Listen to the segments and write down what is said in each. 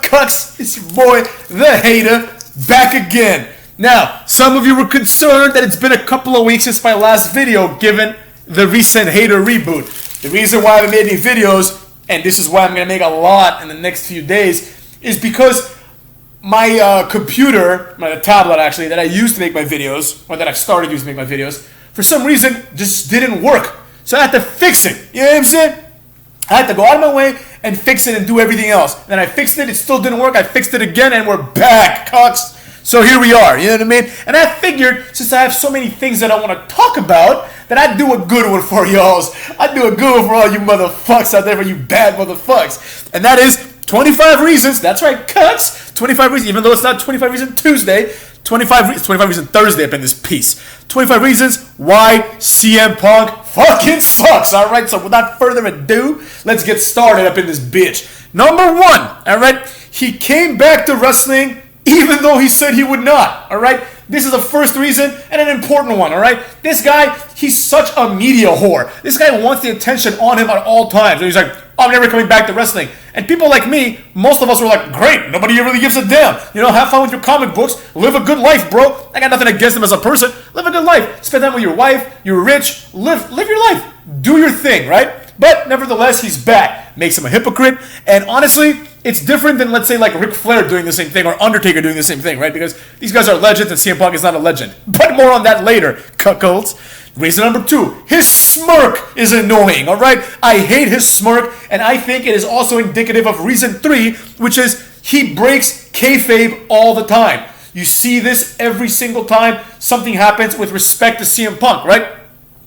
cucks? It's your boy, the hater, back again. Now, some of you were concerned that it's been a couple of weeks since my last video, given the recent hater reboot. The reason why I haven't made any videos, and this is why I'm going to make a lot in the next few days, is because my computer, my tablet actually, that I used to make my videos, or that I started using to make my videos, for some reason just didn't work. So I had to fix it. You know what I'm saying? I had to go out of my way and fix it and do everything else. Then I fixed it, it still didn't work. I fixed it again, and we're back, cucks. So here we are, you know what I mean? And I figured, since I have so many things that I want to talk about, that I'd do a good one for y'all. I'd do a good one for all you motherfucks out there, for you bad motherfucks. And that is 25 reasons, that's right, cucks. 25 reasons, even though it's not 25 Reason Tuesday, 25 Reason Thursday up in this piece. 25 reasons why CM Punk fucking sucks, alright? So without further ado, let's get started up in this bitch. Number one, alright? He came back to wrestling even though he said he would not, alright? This is the first reason and an important one, alright? This guy, he's such a media whore. This guy wants the attention on him at all times. And he's like, I'm never coming back to wrestling. And people like me, most of us were like, great, nobody really gives a damn. You know, have fun with your comic books, live a good life, bro. I got nothing against him as a person. Live a good life. Spend time with your wife, you're rich, live your life. Do your thing, right? But nevertheless, he's back. Makes him a hypocrite. And honestly, it's different than, let's say, like Ric Flair doing the same thing or Undertaker doing the same thing, right? Because these guys are legends and CM Punk is not a legend. But more on that later, cuckolds. Reason number two, his smirk is annoying, alright? I hate his smirk, and I think it is also indicative of reason three, which is he breaks kayfabe all the time. You see this every single time something happens with respect to CM Punk, right?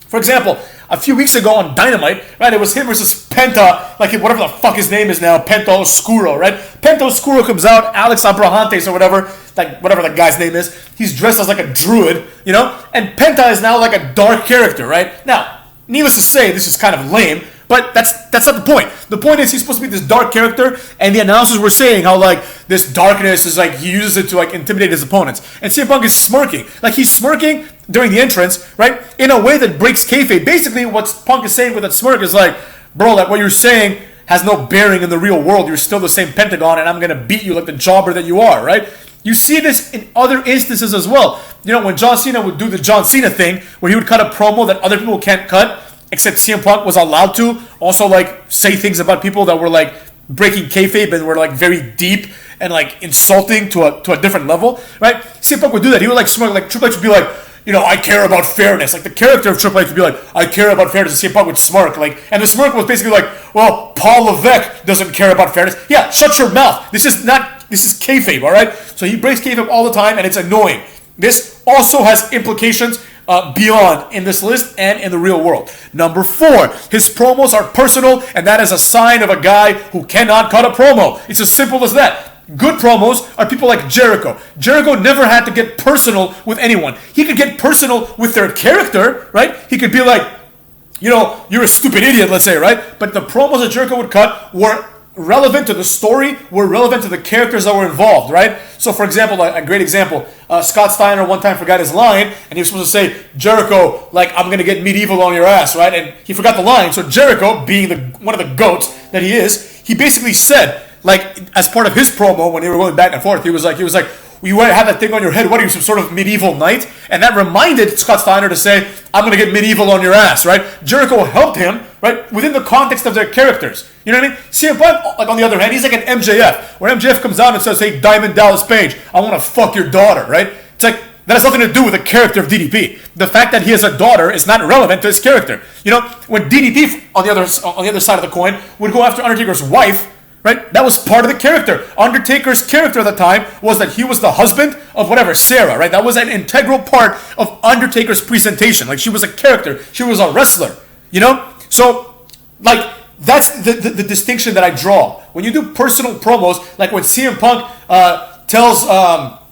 For example, a few weeks ago on Dynamite, right, it was him versus Penta, like whatever the fuck his name is now, Penta Oscuro, right? Penta Oscuro comes out, Alex Abrahantes or whatever, like whatever the guy's name is, he's dressed as like a druid, you know? And Penta is now like a dark character, right? Now, needless to say, this is kind of lame, but that's not the point. The point is he's supposed to be this dark character, and the announcers were saying how like this darkness is like he uses it to like intimidate his opponents. And CM Punk is smirking. Like he's smirking during the entrance, right? In a way that breaks kayfabe. Basically what Punk is saying with that smirk is like, bro, like what you're saying has no bearing in the real world. You're still the same Pentagon, and I'm gonna beat you like the jobber that you are, right? You see this in other instances as well. You know, when John Cena would do the John Cena thing, where he would cut a promo that other people can't cut, except CM Punk was allowed to also like say things about people that were like breaking kayfabe and were like very deep and like insulting to a different level, right? CM Punk would do that. He would like smirk, like Triple H would be like, you know, I care about fairness. Like the character of Triple H would be like, I care about fairness. And CM Punk would smirk, like, and the smirk was basically like, well, Paul Levesque doesn't care about fairness. Yeah, shut your mouth. This is kayfabe, all right? So he breaks kayfabe all the time, and it's annoying. This also has implications beyond in this list and in the real world. Number four, his promos are personal, and that is a sign of a guy who cannot cut a promo. It's as simple as that. Good promos are people like Jericho. Jericho never had to get personal with anyone. He could get personal with their character, right? He could be like, you know, you're a stupid idiot, let's say, right? But the promos that Jericho would cut were relevant to the story, were relevant to the characters that were involved, right? So, for example, a great example, Scott Steiner one time forgot his line, and he was supposed to say, Jericho, like, I'm going to get medieval on your ass, right? And he forgot the line, so Jericho, being one of the goats that he is, he basically said, like, as part of his promo, when they were going back and forth, he was like, you have that thing on your head, what are you, some sort of medieval knight? And that reminded Scott Steiner to say, I'm going to get medieval on your ass, right? Jericho helped him, right, within the context of their characters. You know what I mean? CM Punk, like on the other hand, he's like an MJF, where MJF comes out and says, hey, Diamond Dallas Page, I want to fuck your daughter, right? It's like, that has nothing to do with the character of DDP. The fact that he has a daughter is not relevant to his character. You know, when DDP, on the other side of the coin, would go after Undertaker's wife, right? That was part of the character. Undertaker's character at the time was that he was the husband of whatever, Sarah, right? That was an integral part of Undertaker's presentation. Like, she was a character. She was a wrestler, you know? So, like, that's the distinction that I draw. When you do personal promos, like when CM Punk tells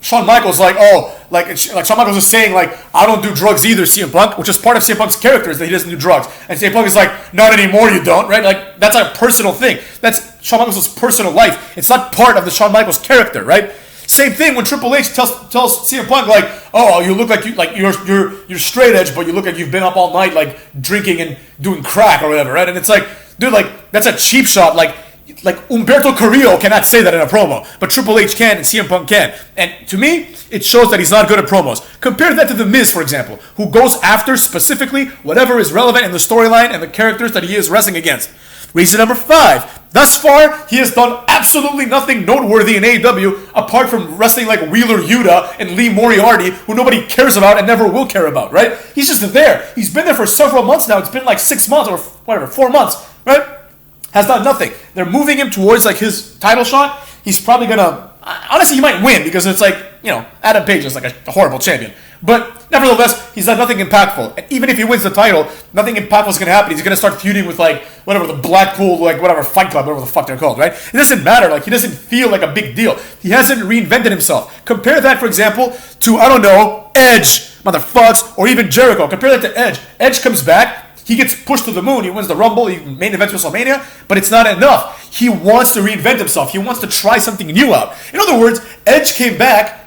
Shawn Michaels, like, oh, like Shawn Michaels is saying, like, I don't do drugs either, CM Punk, which is part of CM Punk's character, is that he doesn't do drugs. And CM Punk is like, not anymore, you don't, right? Like, that's a personal thing. That's Shawn Michaels' personal life. It's not part of the Shawn Michaels character, right? Same thing when Triple H tells CM Punk, like, oh, you look like you're straight edge, but you look like you've been up all night, like, drinking and doing crack or whatever, right? And it's like, dude, like, that's a cheap shot. Like, like Humberto Carrillo cannot say that in a promo, but Triple H can and CM Punk can. And to me, it shows that he's not good at promos. Compare that to The Miz, for example, who goes after specifically whatever is relevant in the storyline and the characters that he is wrestling against. Reason number 5. Thus far, he has done absolutely nothing noteworthy in AEW apart from wrestling like Wheeler Yuta and Lee Moriarty, who nobody cares about and never will care about, right? He's just there. He's been there for several months now. It's been like 6 months or whatever, 4 months, right? Has done nothing. They're moving him towards like his title shot. He's probably gonna, honestly, he might win because it's like, you know, Adam Page is like a horrible champion. But nevertheless, he's done nothing impactful. And even if he wins the title, nothing impactful is going to happen. He's going to start feuding with like whatever the Blackpool, like whatever Fight Club, whatever the fuck they're called, right? It doesn't matter. Like he doesn't feel like a big deal. He hasn't reinvented himself. Compare that, for example, to I don't know, Edge, motherfucks, or even Jericho. Compare that to Edge. Edge comes back. He gets pushed to the moon. He wins the Rumble. He main events WrestleMania, but it's not enough. He wants to reinvent himself. He wants to try something new out. In other words, Edge came back.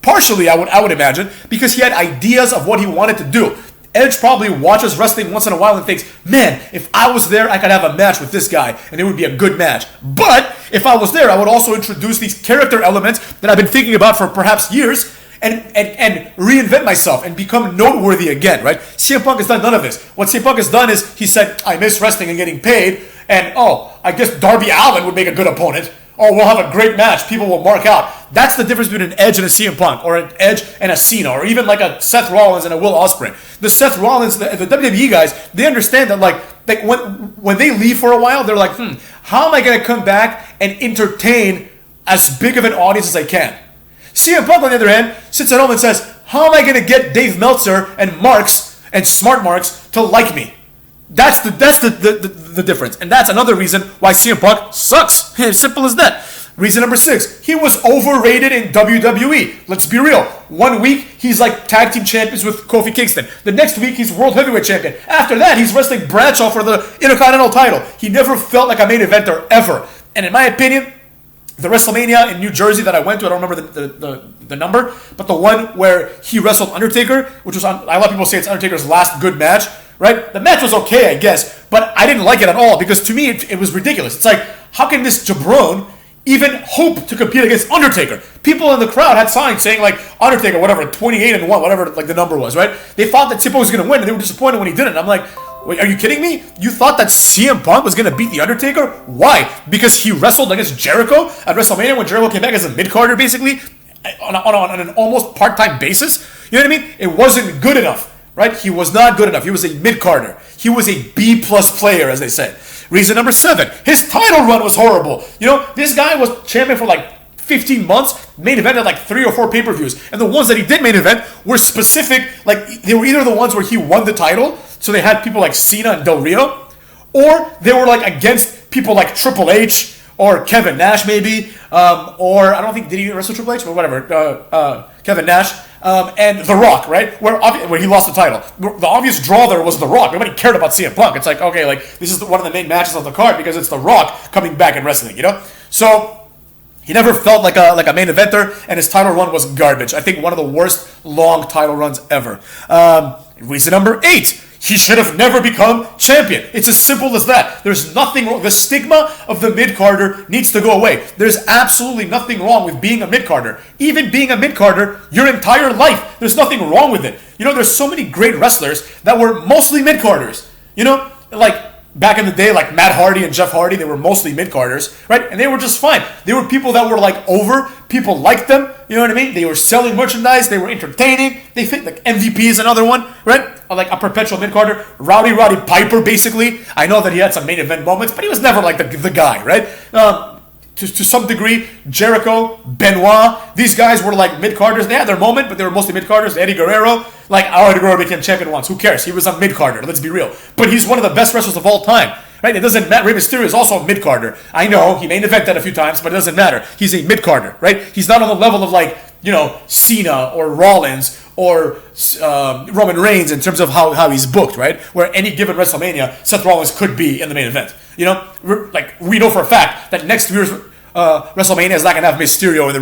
Partially, I would imagine, because he had ideas of what he wanted to do. Edge probably watches wrestling once in a while and thinks, man, if I was there, I could have a match with this guy, and it would be a good match. But if I was there, I would also introduce these character elements that I've been thinking about for perhaps years, and reinvent myself and become noteworthy again, right? CM Punk has done none of this. What CM Punk has done is he said, I miss wrestling and getting paid, and I guess Darby Allin would make a good opponent. Oh, we'll have a great match. People will mark out. That's the difference between an Edge and a CM Punk, or an Edge and a Cena, or even like a Seth Rollins and a Will Ospreay. The Seth Rollins, the WWE guys, they understand that like when they leave for a while, they're like, how am I going to come back and entertain as big of an audience as I can? CM Punk, on the other hand, sits at home and says, how am I going to get Dave Meltzer and Marks and Smart Marks to like me? That's the difference. And that's another reason why CM Punk sucks. Simple as that. Reason number 6. He was overrated in WWE. Let's be real. 1 week, he's like tag team champions with Kofi Kingston. The next week, he's world heavyweight champion. After that, he's wrestling Bradshaw for the Intercontinental title. He never felt like a main eventer, ever. And in my opinion, the WrestleMania in New Jersey that I went to, I don't remember the number, but the one where he wrestled Undertaker, which was, a lot of people say it's Undertaker's last good match, right? The match was okay, I guess, but I didn't like it at all because to me it was ridiculous. It's like, how can this jabron even hope to compete against Undertaker? People in the crowd had signs saying like Undertaker, whatever, 28-1, whatever like the number was, right? They thought that Tippo was going to win and they were disappointed when he didn't. I'm like, wait, are you kidding me? You thought that CM Punk was going to beat The Undertaker? Why? Because he wrestled against Jericho at WrestleMania when Jericho came back as a mid-carder, basically, on an almost part-time basis? You know what I mean? It wasn't good enough, right? He was not good enough. He was a mid-carder. He was a B-plus player, as they say. Reason number 7, his title run was horrible. You know, this guy was champion for like 15 months, main evented like 3 or 4 pay-per-views. And the ones that he did main event were specific, like they were either the ones where he won the title, so they had people like Cena and Del Rio, or they were like against people like Triple H or Kevin Nash maybe, or I don't think, did he wrestle Triple H? But whatever, Kevin Nash, and The Rock, right? Where he lost the title. The obvious draw there was The Rock. Nobody cared about CM Punk. It's like, okay, like this is one of the main matches of the card because it's The Rock coming back and wrestling, you know? So he never felt like a main eventer, and his title run was garbage. I think one of the worst long title runs ever. Reason number 8. He should have never become champion. It's as simple as that. There's nothing wrong. The stigma of the mid-carder needs to go away. There's absolutely nothing wrong with being a mid-carder. Even being a mid-carder your entire life, there's nothing wrong with it. You know, there's so many great wrestlers that were mostly mid-carders. You know, like back in the day, like Matt Hardy and Jeff Hardy, they were mostly mid-carders, right? And they were just fine. They were people that were like over. People liked them. You know what I mean? They were selling merchandise. They were entertaining. They fit like MVP is another one, right? Or like a perpetual mid-carder. Roddy Piper, basically. I know that he had some main event moments, but he was never like the guy, right? To some degree, Jericho, Benoit, these guys were like mid-carders. They had their moment, but they were mostly mid-carders. Eddie Guerrero, like Eddie Guerrero became champion once. Who cares? He was a mid-carder, let's be real. But he's one of the best wrestlers of all time, right? It doesn't matter. Rey Mysterio is also a mid-carder. I know, he main evented a few times, but it doesn't matter. He's a mid-carder, right? He's not on the level of like, you know, Cena or Rollins or Roman Reigns in terms of how he's booked, right? Where any given WrestleMania, Seth Rollins could be in the main event. You know, like we know for a fact that next year's WrestleMania is not gonna have Mysterio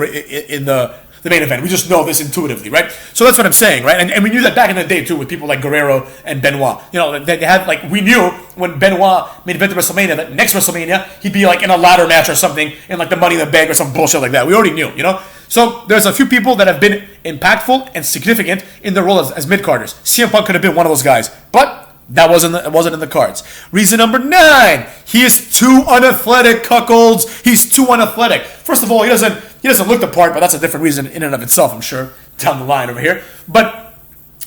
in the the main event. We just know this intuitively, right? So that's what I'm saying, right? And we knew that back in the day too, with people like Guerrero and Benoit. You know, they had like, we knew when Benoit main evented WrestleMania that next WrestleMania he'd be like in a ladder match or something in like the Money in the Bank or some bullshit like that. We already knew, you know. So there's a few people that have been impactful and significant in their role as mid-carders. CM Punk could have been one of those guys, but that wasn't in the cards. Reason number 9: he is too unathletic, cuckolds. He's too unathletic. First of all, he doesn't look the part, but that's a different reason in and of itself, I'm sure, down the line over here. But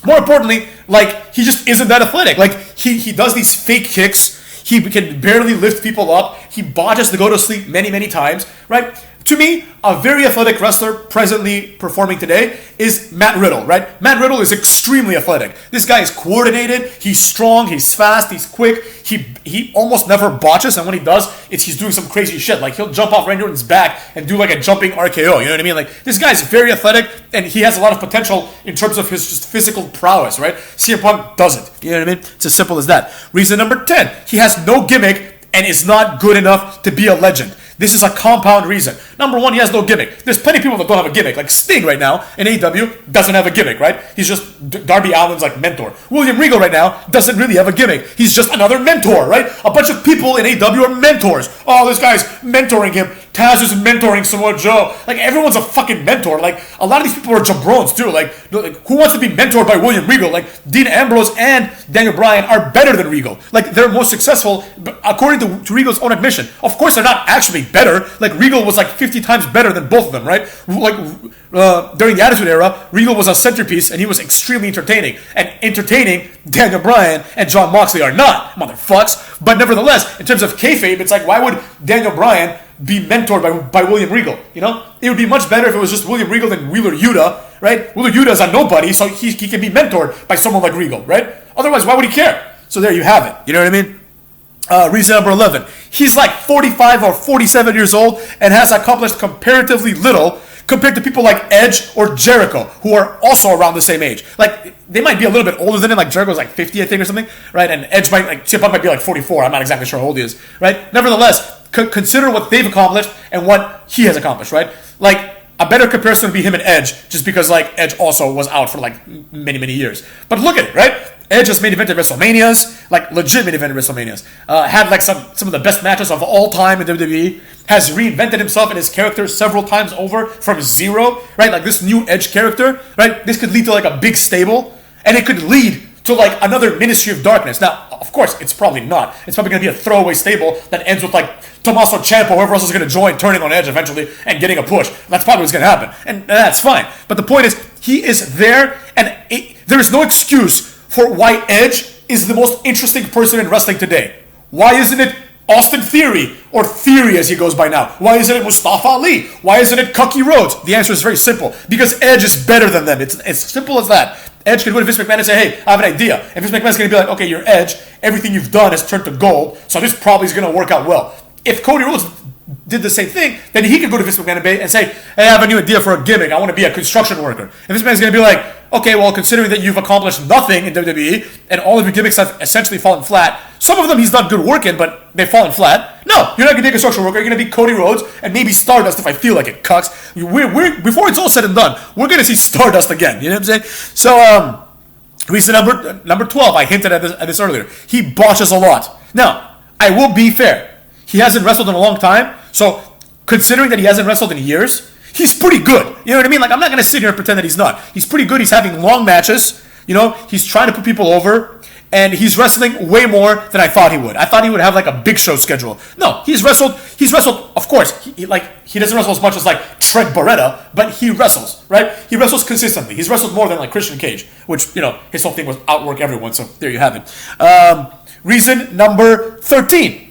more importantly, like, he just isn't that athletic. Like, he does these fake kicks. He can barely lift people up. He botches to go to sleep many, many times, right? To me, a very athletic wrestler presently performing today is Matt Riddle, right? Matt Riddle is extremely athletic. This guy is coordinated, he's strong, he's fast, he's quick, he almost never botches, and when he does, he's doing some crazy shit. Like, he'll jump off Randy Orton's back and do like a jumping RKO, you know what I mean? Like, this guy's very athletic, and he has a lot of potential in terms of his just physical prowess, right? CM Punk doesn't, you know what I mean? It's as simple as that. Reason number 10, he has no gimmick and is not good enough to be a legend. This is a compound reason. Number 1, he has no gimmick. There's plenty of people that don't have a gimmick. Like Sting right now in AEW doesn't have a gimmick, right? He's just Darby Allin's like mentor. William Regal right now doesn't really have a gimmick. He's just another mentor, right? A bunch of people in AEW are mentors. Oh, this guy's mentoring him. Taz is mentoring Samoa Joe. Like, everyone's a fucking mentor. Like, a lot of these people are jabrones too. Like, who wants to be mentored by William Regal? Like, Dean Ambrose and Daniel Bryan are better than Regal. Like, they're more successful according to Regal's own admission. Of course, they're not actually better. Like, Regal was like 50 times better than both of them, right? Like, during the Attitude Era, Regal was a centerpiece and he was extremely entertaining. And entertaining, Daniel Bryan and Jon Moxley are not, motherfucks. But nevertheless, in terms of kayfabe, it's like, why would Daniel Bryan be mentored by William Regal? You know, it would be much better if it was just William Regal than Wheeler Yuta, right? Wheeler Yuta is a nobody, so he can be mentored by someone like Regal, right? Otherwise, why would he care? So there you have it. You know what I mean? Reason number 11. He's like 45 or 47 years old and has accomplished comparatively little compared to people like Edge or Jericho, who are also around the same age. Like, they might be a little bit older than him. Like, Jericho's like 50, I think, or something, right? And Edge CM Punk might be like 44. I'm not exactly sure how old he is, right? Nevertheless, consider what they've accomplished and what he has accomplished, right? Like, a better comparison would be him and Edge, just because, like, Edge also was out for, like, many, many years. But look at it, right? Edge has main evented WrestleManias, like, legit main evented WrestleManias. Had, like, some of the best matches of all time in WWE. Has reinvented himself and his character several times over from zero, right? Like, this new Edge character, right? This could lead to, like, a big stable, and it could lead to, like, another Ministry of Darkness. Now, of course, it's probably not. It's probably going to be a throwaway stable that ends with, like, Tommaso Ciampa, whoever else is going to join, turning on Edge eventually and getting a push. That's probably what's going to happen. And that's fine. But the point is, he is there, and there is no excuse for why Edge is the most interesting person in wrestling today. Why isn't it Austin Theory, or Theory as he goes by now? Why isn't it Mustafa Ali? Why isn't it Cookie Rhodes? The answer is very simple. Because Edge is better than them. It's as simple as that. Edge can go to Vince McMahon and say, hey, I have an idea. And Vince McMahon's going to be like, okay, you're Edge. Everything you've done has turned to gold, so this probably is going to work out well. If Cody Rhodes did the same thing, then he could go to Vince McMahon and say, hey, I have a new idea for a gimmick. I want to be a construction worker. And Vince McMahon's going to be like, okay, well, considering that you've accomplished nothing in WWE and all of your gimmicks have essentially fallen flat, some of them he's done good work in, but they've fallen flat. No, you're not going to be a construction worker. You're going to be Cody Rhodes and maybe Stardust if I feel like it, cucks. Before it's all said and done, we're going to see Stardust again. You know what I'm saying? So, reason number 12, I hinted at this earlier. He botches a lot. Now, I will be fair. He hasn't wrestled in a long time, so considering that he hasn't wrestled in years, he's pretty good. You know what I mean? Like, I'm not going to sit here and pretend that he's not. He's pretty good. He's having long matches. You know, he's trying to put people over, and he's wrestling way more than I thought he would. I thought he would have like a big show schedule. No, he's wrestled, of course, he doesn't wrestle as much as like Trent Beretta, but he wrestles, right? He wrestles consistently. He's wrestled more than like Christian Cage, which, you know, his whole thing was outwork everyone, so there you have it. Reason number 13.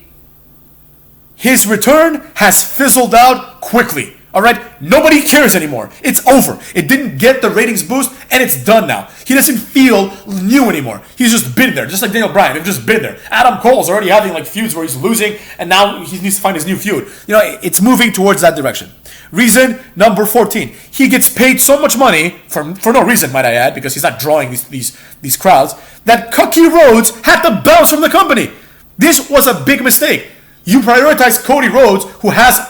His return has fizzled out quickly. All right? Nobody cares anymore. It's over. It didn't get the ratings boost, and it's done now. He doesn't feel new anymore. He's just been there, just like Daniel Bryan. They've just been there. Adam Cole's already having like feuds where he's losing, and now he needs to find his new feud. You know, it's moving towards that direction. Reason number 14. He gets paid so much money, for no reason, might I add, because he's not drawing these crowds, that Cookie Rhodes had to bounce from the company. This was a big mistake. You prioritize Cody Rhodes, who has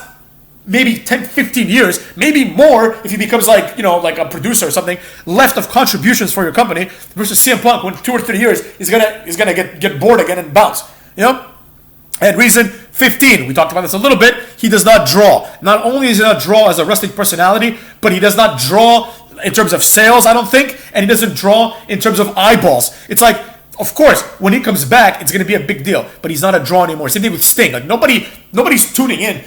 maybe 10, 15 years, maybe more if he becomes like, like a producer or something, left of contributions for your company versus CM Punk when 2 or 3 years he's gonna get bored again and bounce. And reason 15, we talked about this a little bit, he does not draw. Not only does he not draw as a wrestling personality, but he does not draw in terms of sales, I don't think, and he doesn't draw in terms of eyeballs. It's like, of course, when he comes back, it's going to be a big deal, but he's not a draw anymore. Same thing with Sting. Like nobody's tuning in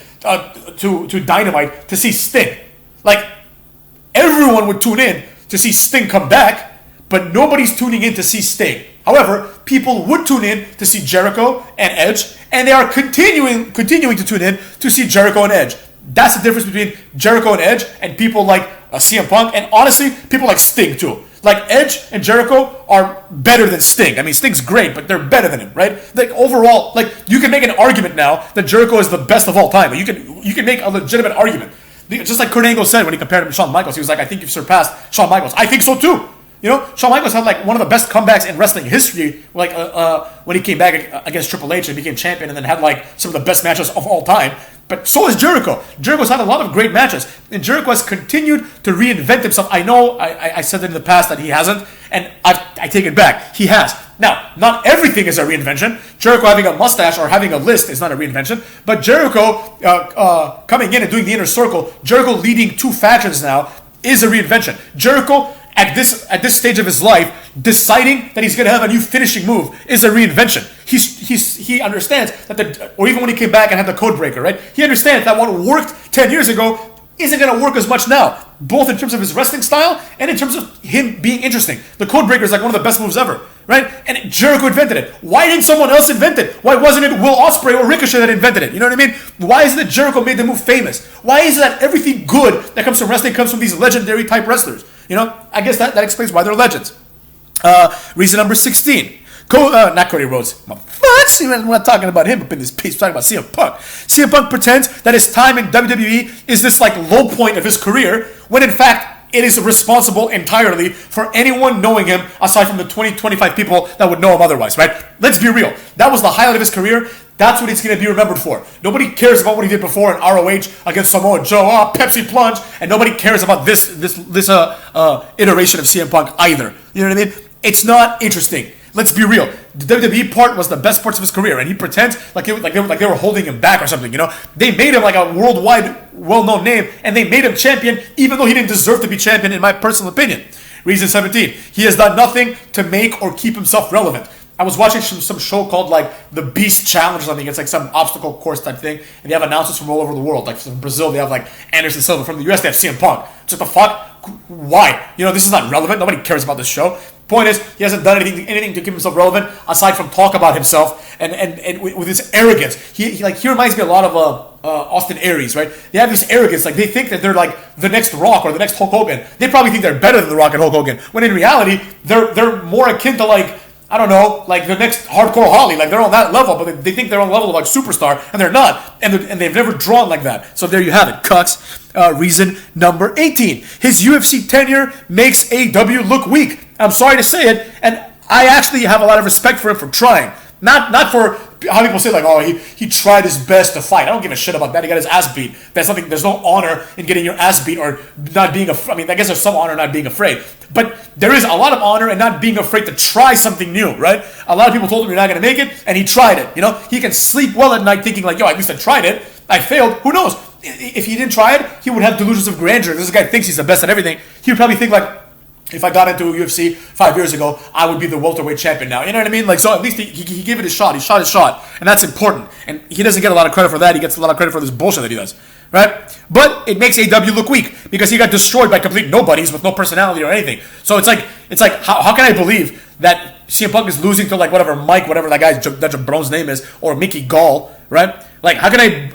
to Dynamite to see Sting. Like everyone would tune in to see Sting come back, but nobody's tuning in to see Sting. However, people would tune in to see Jericho and Edge, and they are continuing to tune in to see Jericho and Edge. That's the difference between Jericho and Edge and people like CM Punk, and honestly, people like Sting too. Like Edge and Jericho are better than Sting. I mean, Sting's great, but they're better than him, right? Like overall, like you can make an argument now that Jericho is the best of all time. You can make a legitimate argument. Just like Kurt Angle said when he compared him to Shawn Michaels, he was like, "I think you've surpassed Shawn Michaels." I think so too. Shawn Michaels had like one of the best comebacks in wrestling history, like when he came back against Triple H and became champion, and then had like some of the best matches of all time. But so is Jericho. Jericho's had a lot of great matches, and Jericho has continued to reinvent himself. I know I said that in the past that he hasn't, and I take it back. He has. Now, not everything is a reinvention. Jericho having a mustache or having a list is not a reinvention, but Jericho coming in and doing the inner circle, Jericho leading 2 factions now is a reinvention. Jericho at this stage of his life, deciding that he's going to have a new finishing move is a reinvention. He understands that or even when he came back and had the code breaker, right? He understands that what worked 10 years ago isn't going to work as much now, both in terms of his wrestling style and in terms of him being interesting. The code breaker is like one of the best moves ever, right? And Jericho invented it. Why didn't someone else invent it? Why wasn't it Will Ospreay or Ricochet that invented it? You know what I mean? Why is it that Jericho made the move famous? Why is it that everything good that comes from wrestling comes from these legendary type wrestlers? I guess that explains why they're legends. Reason number 16. Not Cody Rhodes. I'm not talking about him up in this piece. I'm talking about CM Punk. CM Punk pretends that his time in WWE is this like low point of his career, when in fact it is responsible entirely for anyone knowing him aside from the 20-25 people that would know him otherwise, right? Let's be real. That was the highlight of his career. That's what he's going to be remembered for. Nobody cares about what he did before in ROH against Samoa Joe, Pepsi Plunge, and nobody cares about this iteration of CM Punk either. You know what I mean? It's not interesting. Let's be real. The WWE part was the best parts of his career, and he pretends like they were holding him back or something. They made him like a worldwide, well-known name, and they made him champion, even though he didn't deserve to be champion, in my personal opinion. Reason 17. He has done nothing to make or keep himself relevant. I was watching some show called like the Beast Challenge or something. It's like some obstacle course type thing, and they have announcers from all over the world. Like from Brazil, they have like Anderson Silva. From the US, they have CM Punk. Just the fuck? Why? This is not relevant. Nobody cares about this show. Point is, he hasn't done anything to keep himself relevant aside from talk about himself and with his arrogance. He reminds me a lot of Austin Aries, right? They have this arrogance, like they think that they're like the next Rock or the next Hulk Hogan. They probably think they're better than the Rock and Hulk Hogan, when in reality they're more akin to like, I don't know, like the next Hardcore Holly. Like they're on that level, but they think they're on the level of like superstar, and they're not, and they've never drawn like that. So there you have it, cucks. Reason number 18. His UFC tenure makes AEW look weak. I'm sorry to say it, and I actually have a lot of respect for him for trying. Not for how people say like, oh, he tried his best to fight. I don't give a shit about that. He got his ass beat. There's no honor in getting your ass beat or not being afraid. I mean, I guess there's some honor in not being afraid. But there is a lot of honor in not being afraid to try something new, right? A lot of people told him you're not going to make it, and he tried it. He can sleep well at night thinking like, yo, at least I tried it. I failed. Who knows? If he didn't try it, he would have delusions of grandeur. This guy thinks he's the best at everything. He would probably think like, if I got into UFC 5 years ago, I would be the welterweight champion now. You know what I mean? Like, so at least he gave it a shot. He shot his shot. And that's important. And he doesn't get a lot of credit for that. He gets a lot of credit for this bullshit that he does. Right? But it makes AEW look weak because he got destroyed by complete nobodies with no personality or anything. So it's like how can I believe that CM Punk is losing to like whatever that guy's that jabron's name is, or Mickey Gall, right? Like, how can I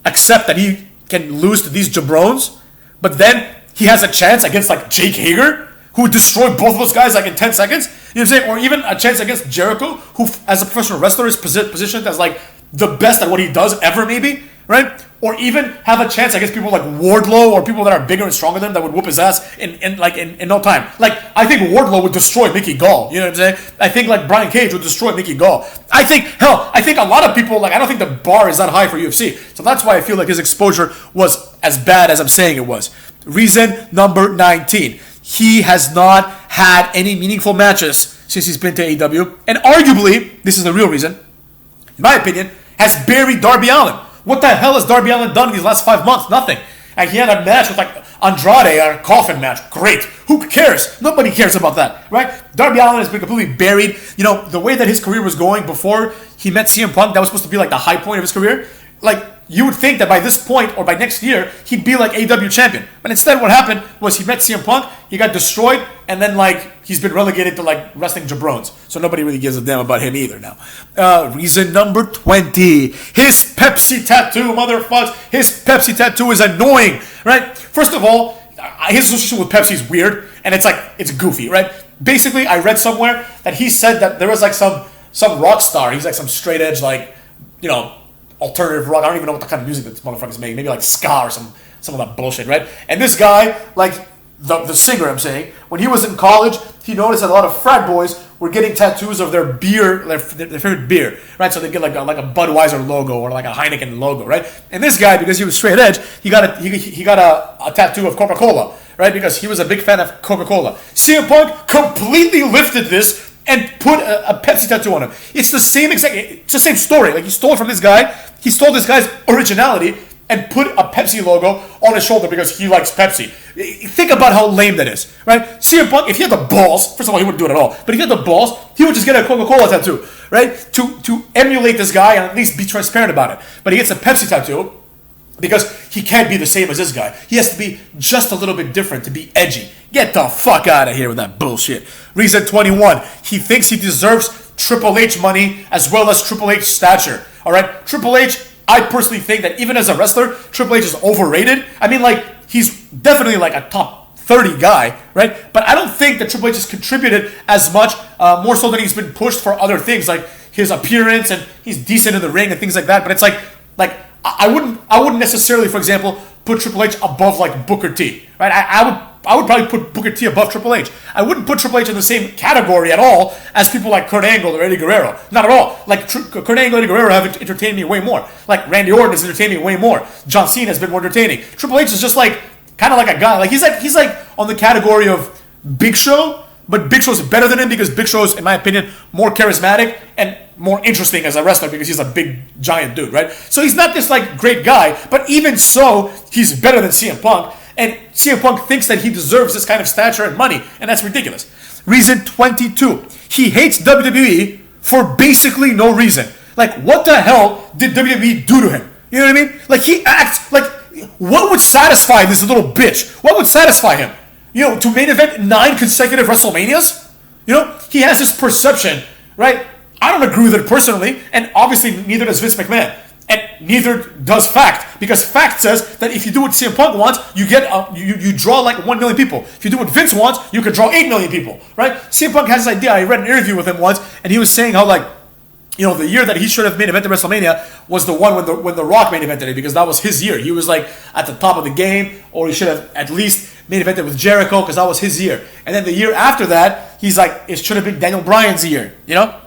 accept that he can lose to these jabrones, but then he has a chance against like Jake Hager, who destroyed both of those guys like in 10 seconds? You know what I'm saying? Or even a chance against Jericho, who as a professional wrestler is positioned as like the best at what he does ever, maybe, right? or even have a chance against people like Wardlow or people that are bigger and stronger than him that would whoop his ass in no time. Like, I think Wardlow would destroy Mickey Gall. You know what I'm saying? I think like Brian Cage would destroy Mickey Gall. I think a lot of people, like, I don't think the bar is that high for UFC. So that's why I feel like his exposure was as bad as I'm saying it was. Reason number 19. He has not had any meaningful matches since he's been to AEW. And arguably, this is the real reason, in my opinion, has buried Darby Allin. What the hell has Darby Allin done in these last 5 months? Nothing. And he had a match with like Andrade, a coffin match. Great. Who cares? Nobody cares about that, right? Darby Allin has been completely buried. You know, the way that his career was going before he met CM Punk, that was supposed to be like the high point of his career. Like, you would think that by this point or by next year, he'd be like AEW champion. But instead what happened was he met CM Punk, he got destroyed, and then like he's been relegated to like wrestling jabrones. So nobody really gives a damn about him either now. Reason number 20. His Pepsi tattoo, motherfuckers. His Pepsi tattoo is annoying, right? First of all, his association with Pepsi is weird, and it's goofy, right? Basically, I read somewhere that he said that there was like some rock star. He's like some straight edge, like, you know, alternative rock. I don't even know what the kind of music that this motherfucker's making. Maybe like ska or some of that bullshit, right? And this guy, like the singer, I'm saying, when he was in college, he noticed that a lot of frat boys were getting tattoos of their beer, their favorite beer, right? So they get like a Budweiser logo or like a Heineken logo, right? And this guy, because he was straight edge, he got a tattoo of Coca-Cola, right? Because he was a big fan of Coca-Cola. CM Punk completely lifted this and put a Pepsi tattoo on him. It's the same story. Like, he stole from this guy. He stole this guy's originality and put a Pepsi logo on his shoulder because he likes Pepsi. Think about how lame that is, right? CM Punk, if he had the balls, first of all, he wouldn't do it at all, but if he had the balls, he would just get a Coca-Cola tattoo, right? To emulate this guy and at least be transparent about it. But he gets a Pepsi tattoo because he can't be the same as this guy. He has to be just a little bit different to be edgy. Get the fuck out of here with that bullshit. Reason 21. He thinks he deserves Triple H money as well as Triple H stature. Alright? Triple H, I personally think that even as a wrestler, Triple H is overrated. I mean, like, he's definitely like a top 30 guy, right? But I don't think that Triple H has contributed as much, more so than he's been pushed for other things, like his appearance, and he's decent in the ring and things like that. But it's like I wouldn't necessarily, for example, put Triple H above like Booker T, right? I would probably put Booker T above Triple H. I wouldn't put Triple H in the same category at all as people like Kurt Angle or Eddie Guerrero. Not at all. Like, Kurt Angle and Eddie Guerrero have entertained me way more. Like, Randy Orton has entertained me way more. John Cena has been more entertaining. Triple H is just like kind of like a guy. Like, he's like on the category of Big Show, but Big Show's better than him because Big Show's, in my opinion, more charismatic and more interesting as a wrestler because he's a big, giant dude, right? So he's not this, like, great guy, but even so, he's better than CM Punk, and CM Punk thinks that he deserves this kind of stature and money, and that's ridiculous. Reason 22. He hates WWE for basically no reason. Like, what the hell did WWE do to him? You know what I mean? Like, he acts like, what would satisfy this little bitch? What would satisfy him? You know, to main event 9 consecutive WrestleManias? You know, he has this perception, right? I don't agree with it personally, and obviously neither does Vince McMahon, and neither does Fact, because Fact says that if you do what CM Punk wants, you get you draw like 1 million people. If you do what Vince wants, you could draw 8 million people, right? CM Punk has this idea. I read an interview with him once, and he was saying how, like, you know, the year that he should have main evented WrestleMania was the one when the Rock main evented it, because that was his year. He was like at the top of the game, or he should have at least main evented with Jericho, because that was his year. And then the year after that, he's like, it should have been Daniel Bryan's year, you know?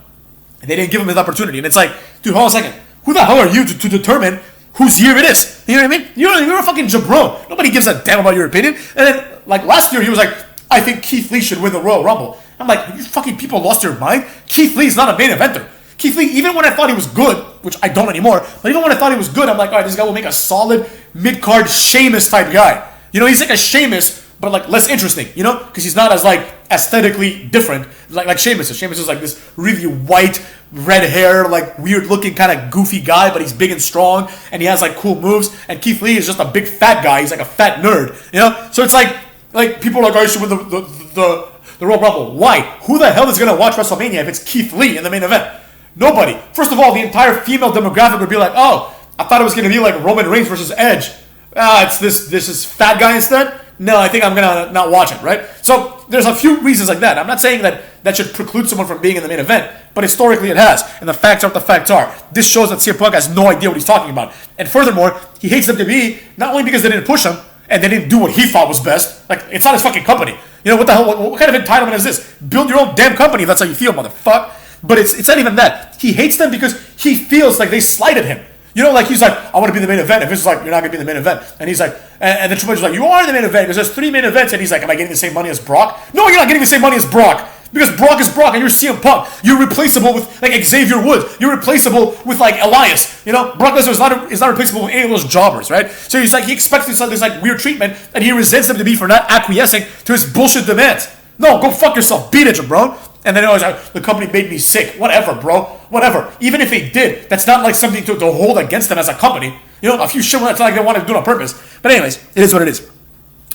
And they didn't give him his opportunity. And it's like, dude, hold on a second. Who the hell are you to determine whose year it is? You know what I mean? You're a fucking jabron. Nobody gives a damn about your opinion. And then, like, last year, he was like, I think Keith Lee should win the Royal Rumble. I'm like, you fucking people lost your mind? Keith Lee's not a main eventer. Keith Lee, even when I thought he was good, which I don't anymore, but even when I thought he was good, I'm like, all right, this guy will make a solid mid-card Sheamus type guy. You know, he's like a Sheamus, but like less interesting, you know? Because he's not as like aesthetically different like Sheamus is. Sheamus is like this really white, red hair, like weird looking kind of goofy guy, but he's big and strong, and he has like cool moves. And Keith Lee is just a big fat guy. He's like a fat nerd, you know? So it's like people are like, oh, you should win the Royal Rumble. Why? Who the hell is going to watch WrestleMania if it's Keith Lee in the main event? Nobody. First of all, the entire female demographic would be like, oh, I thought it was going to be like Roman Reigns versus Edge. It's this is fat guy instead? no, I think I'm gonna not watch it, right? So there's a few reasons like that. I'm not saying that should preclude someone from being in the main event, but historically it has, and the facts are what the facts are. This shows that CM Punk has no idea what he's talking about, and furthermore, he hates WWE not only because they didn't push him and they didn't do what he thought was best. Like, it's not his fucking company. You know what the hell? What kind of entitlement is this? Build your own damn company if that's how you feel, motherfucker. But it's not even that. He hates them because he feels like they slighted him. You know, like he's like, I want to be in the main event. If it's like, you're not going to be in the main event. And he's like, and the Triple H is like, you are in the main event because there's 3 main events. And he's like, am I getting the same money as Brock? No, you're not getting the same money as Brock. Because Brock is Brock and you're CM Punk. You're replaceable with like Xavier Woods. You're replaceable with like Elias. You know, Brock Lesnar is not replaceable with any of those jobbers, right? So he's like, he expects this like weird treatment and he resents him to be for not acquiescing to his bullshit demands. No, go fuck yourself. Beat it, bro. And then always like, the company made me sick. Whatever, bro. Whatever. Even if they did, that's not like something to hold against them as a company. You know, a few shit, it's not like they wanted to do it on purpose. But anyways, it is what it is.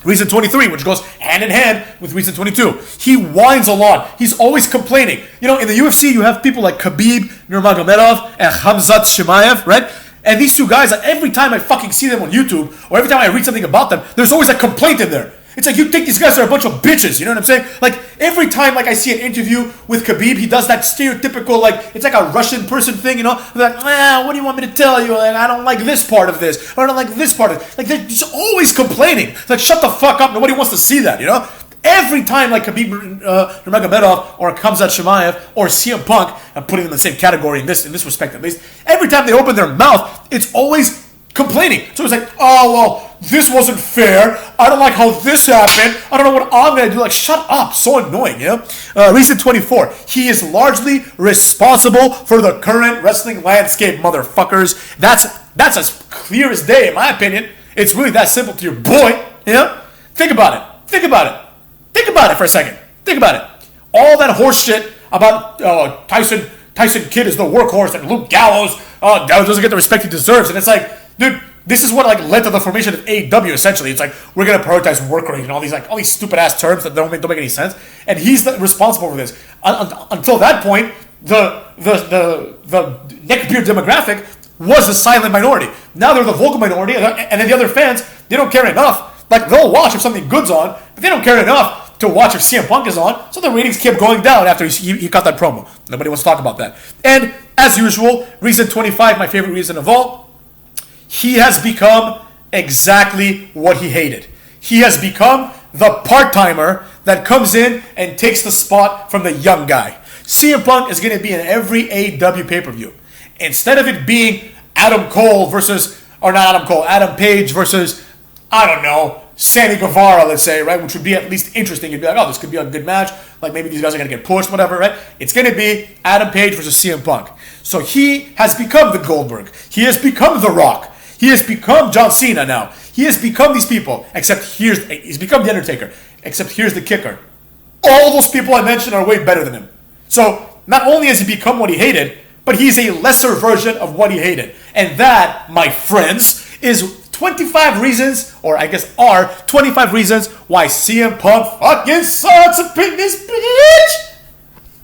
Reason 23, which goes hand in hand with reason 22. He whines a lot. He's always complaining. You know, in the UFC, you have people like Khabib Nurmagomedov and Khamzat Chimaev, right? And these two guys, every time I fucking see them on YouTube, or every time I read something about them, there's always a complaint in there. It's like, you think these guys are a bunch of bitches, you know what I'm saying? Like, every time like I see an interview with Khabib, he does that stereotypical, like, it's like a Russian person thing, you know? They're like, what do you want me to tell you? Like, I don't like this part of this, or I don't like this part of it. Like, they're just always complaining. It's like, shut the fuck up, nobody wants to see that, you know? Every time, like, Khabib Nurmagomedov, or Khamzat Chimaev, or CM Punk, I'm putting them in the same category in this respect at least, every time they open their mouth, it's always complaining. So it's like, oh, well, this wasn't fair. I don't like how this happened. I don't know what I'm going to do. Like, shut up. So annoying, you know? Reason 24. He is largely responsible for the current wrestling landscape, motherfuckers. That's as clear as day, in my opinion. It's really that simple to your boy, you know? Think about it. Think about it. Think about it for a second. Think about it. All that horse shit about Tyson Kidd is the workhorse and Luke Gallows doesn't get the respect he deserves. And it's like, dude, this is what like led to the formation of AEW. Essentially, it's like we're gonna prioritize work rate and all these stupid ass terms that don't make any sense. And he's responsible for this. Until that point, the neckbeard demographic was the silent minority. Now they're the vocal minority, and then the other fans, they don't care enough. Like, they'll watch if something good's on, but they don't care enough to watch if CM Punk is on. So the ratings kept going down after he cut that promo. Nobody wants to talk about that. And as usual, reason 25, my favorite reason of all. He has become exactly what he hated. He has become the part-timer that comes in and takes the spot from the young guy. CM Punk is going to be in every AEW pay-per-view. Instead of it being Adam Page versus, I don't know, Sammy Guevara, let's say, right? Which would be at least interesting. You'd be like, oh, this could be a good match. Like, maybe these guys are going to get pushed, whatever, right? It's going to be Adam Page versus CM Punk. So he has become the Goldberg. He has become The Rock. He has become John Cena now. He has become these people, except he's become The Undertaker. Except here's the kicker. All those people I mentioned are way better than him. So not only has he become what he hated, but he's a lesser version of what he hated. And that, my friends, is 25 reasons, or I guess are 25 reasons why CM Punk fucking sucks up in this bitch.